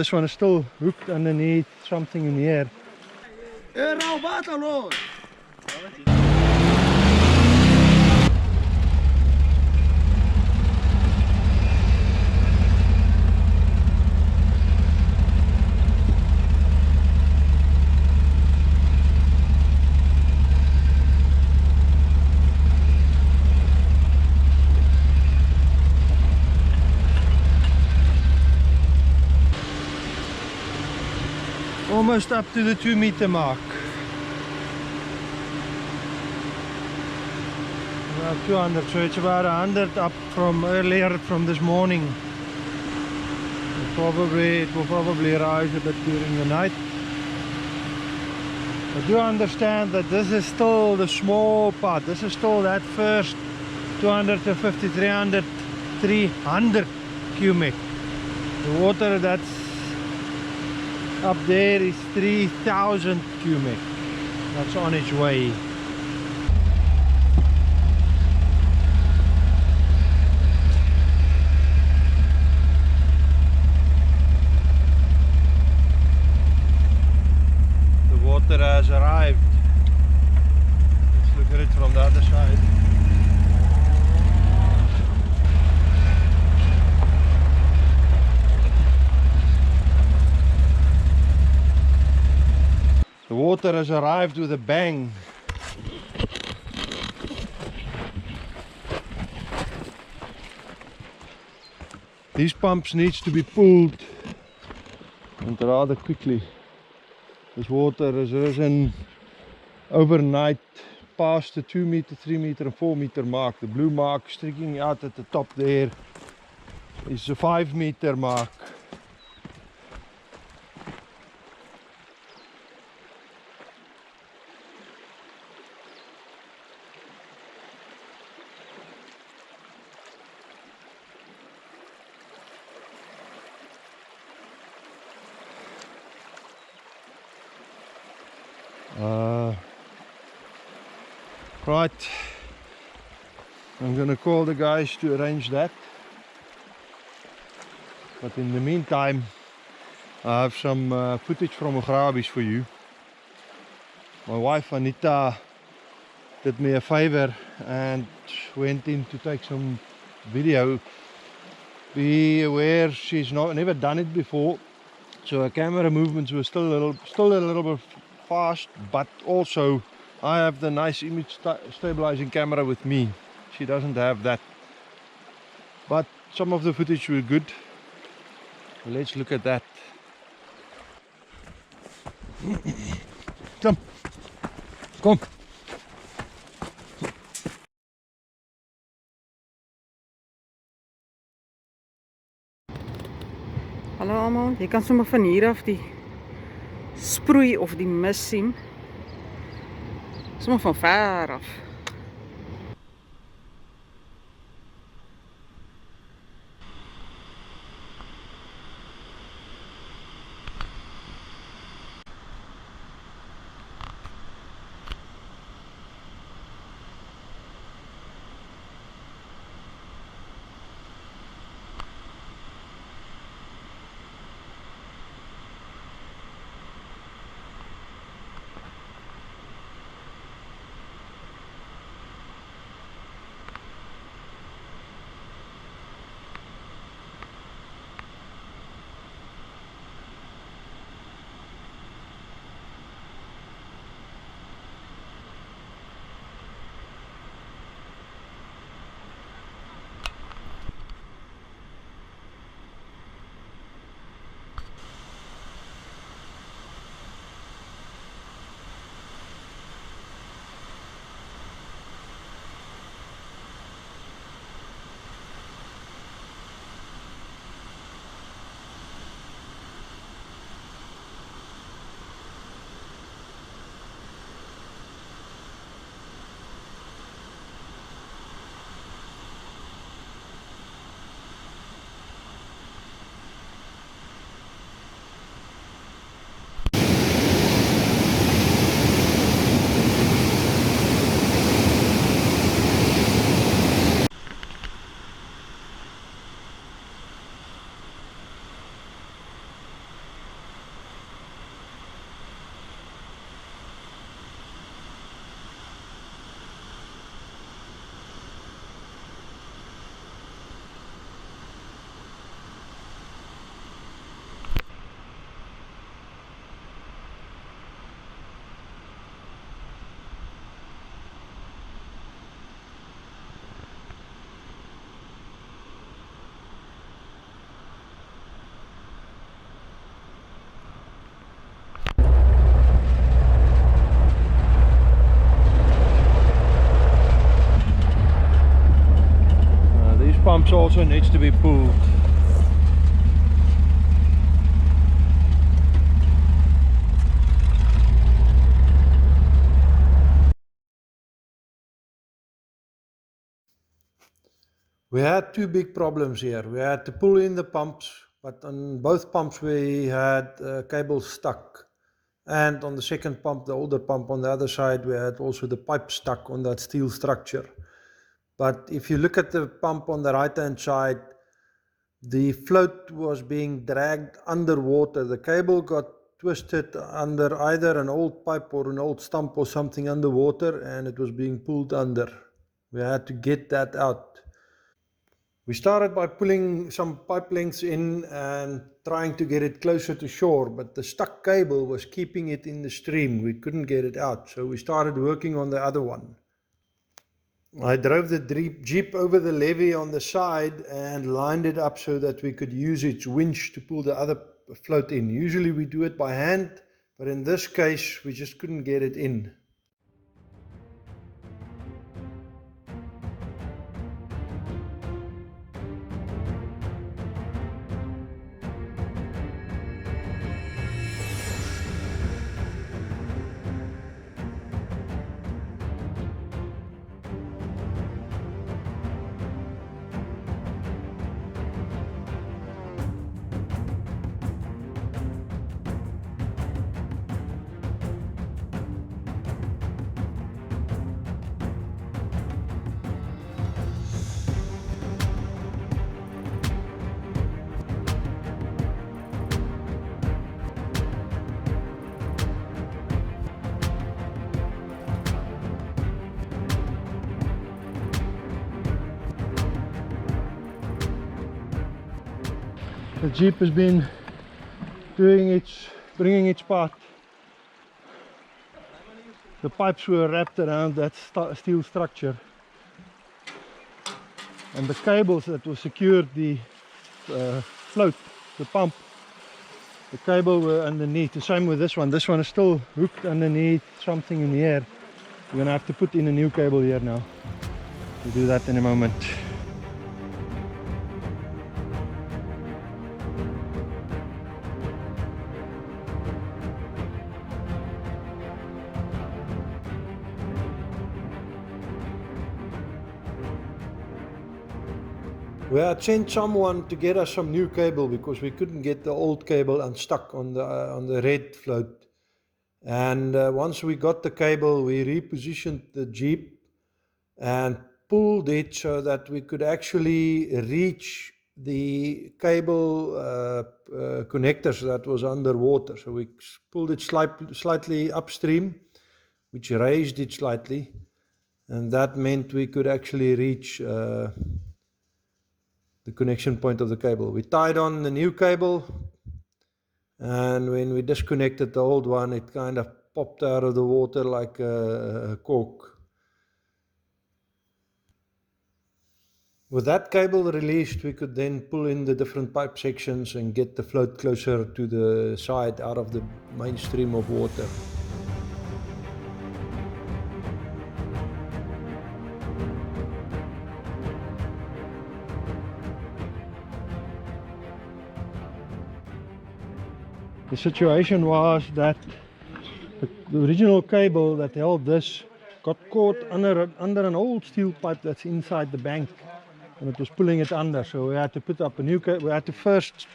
this one is still hooked underneath something in here. Almost up to the 2-meter mark. About 200, so it's about 100 up from earlier from this morning. It will probably rise a bit during the night. I do understand that this is still the small part. This is still that first 250, 300, 300 cubic. The water that's up there is 3,000 cubic. That's on its way. The water has arrived. Let's look at it from the other side. The water has arrived with a bang. These pumps needs to be pulled and rather quickly. This water has risen overnight past the 2-meter, 3-meter and 4-meter mark. The blue mark sticking out at the top there is the 5-meter mark. Right, I'm gonna call the guys to arrange that, but in the meantime I have some footage from Augrabies for you. My wife Anita did me a favor and went in to take some video. Be aware she's never done it before, so her camera movements were still a little bit fast, but also I have the nice image stabilizing camera with me. She doesn't have that. But some of the footage were good. Let's look at that. Come. Kom. Hallo allemaal, je kan sommer van hier af die sproei of die mis sien. Sommer van ver af. pipes also needs to be pulled. We had two big problems here. We had to pull in the pumps, but on both pumps we had cables stuck. And on the second pump, the older pump on the other side, we had also the pipe stuck on that steel structure. But if you look at the pump on the right hand side, the float was being dragged underwater. The cable got twisted under either an old pipe or an old stump or something underwater, and it was being pulled under. We had to get that out. We started by pulling some pipe lengths in and trying to get it closer to shore, but the stuck cable was keeping it in the stream. We couldn't get it out, so we started working on the other one. I drove the Jeep over the levee on the side and lined it up so that we could use its winch to pull the other float in. Usually we do it by hand, but in this case we just couldn't get it in. The Jeep has been bringing its part. The pipes were wrapped around that steel structure, and the cables that were secured the float, the pump, the cable were underneath. The same with this one. This one is still hooked underneath something in the air. We're gonna have to put in a new cable here now. We'll do that in a moment. We had sent someone to get us some new cable because we couldn't get the old cable unstuck on the red float. And once we got the cable, we repositioned the Jeep and pulled it so that we could actually reach the cable connectors that was underwater. So we pulled it slightly upstream, which raised it slightly, and that meant we could actually reach the connection point of the cable. We tied on the new cable, and when we disconnected the old one, it kind of popped out of the water like a cork. With that cable released, we could then pull in the different pipe sections and get the float closer to the side out of the main stream of water. The situation was that the original cable that held this got caught under an old steel pipe that's inside the bank, and it was pulling it under. So we had to put up a new cable. We had to first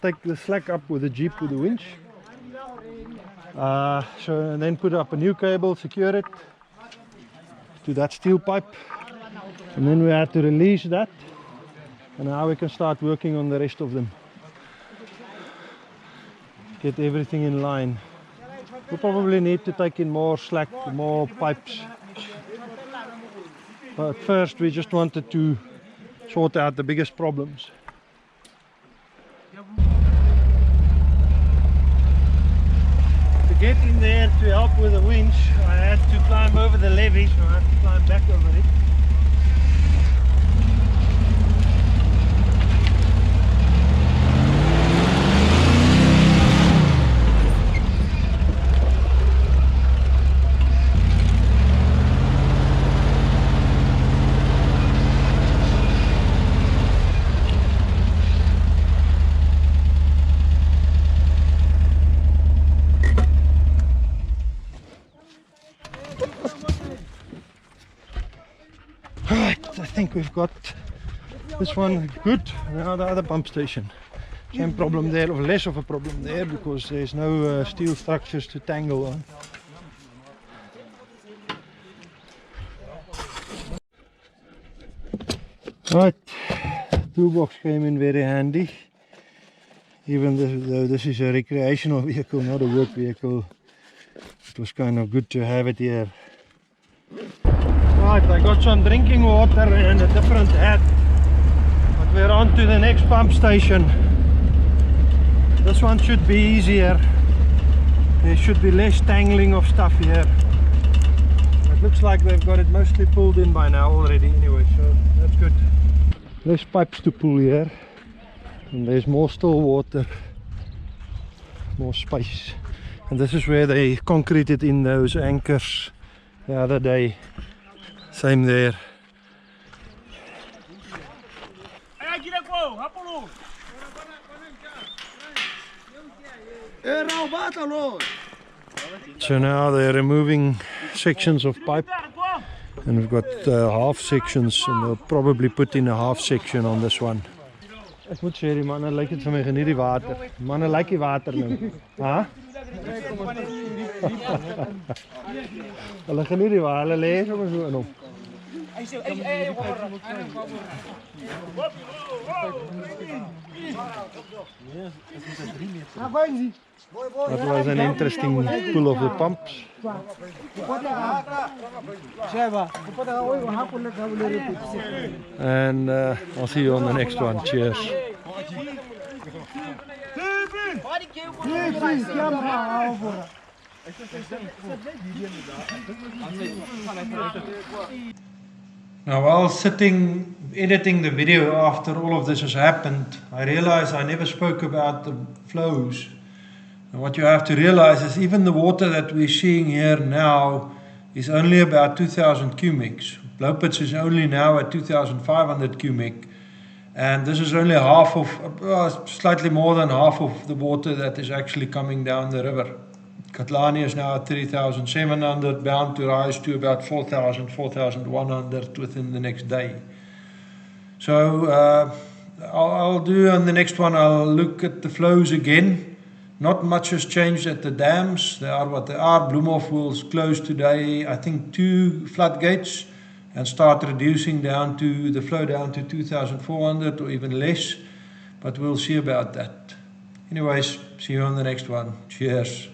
take the slack up with the Jeep with the winch. And then put up a new cable, secure it to that steel pipe, and then we had to release that, and now we can start working on the rest of them. Get everything in line. We'll probably need to take in more slack, more pipes. But first we just wanted to sort out the biggest problems. To get in there to help with the winch, I had to climb over the levee, so I had to climb back over it. we've got this one good. Now the other pump station. Same problem there, or less of a problem there, because there's no steel structures to tangle on. Right, toolbox came in very handy. Even though this is a recreational vehicle, not a work vehicle, it was kind of good to have it here. Right, I got some drinking water and a different hat, but we're on to the next pump station. This one should be easier. There should be less tangling of stuff here. It looks like they've got it mostly pulled in by now already anyway, so that's good. Less pipes to pull here, and there's more still water, more space. And this is where they concreted in those anchors the other day. Same there. So now they're removing sections of pipe, and we've got half sections, and they'll probably put in a half section on this one. Ek moet sê die manne lyk dit vir my geniet die water. Manne like die water nou. Ha? Hulle geniet die water, hulle lê sommer so in hom. That was an interesting pull of the pumps. And I'll see you on the next one. Cheers. Now, while sitting editing the video after all of this has happened, I realized I never spoke about the flows. And what you have to realize is even the water that we're seeing here now is only about 2000 cubics. Blowpits is only now at 2500 cubic. And this is only half of, slightly more than half of the water that is actually coming down the river. Katlani is now at 3,700, bound to rise to about 4,000, 4,100 within the next day. So I'll do on the next one, I'll look at the flows again. Not much has changed at the dams. They are what they are. Bloemhof will close today, I think 2 floodgates, and start reducing down to the flow down to 2,400 or even less. But we'll see about that. Anyways, see you on the next one. Cheers.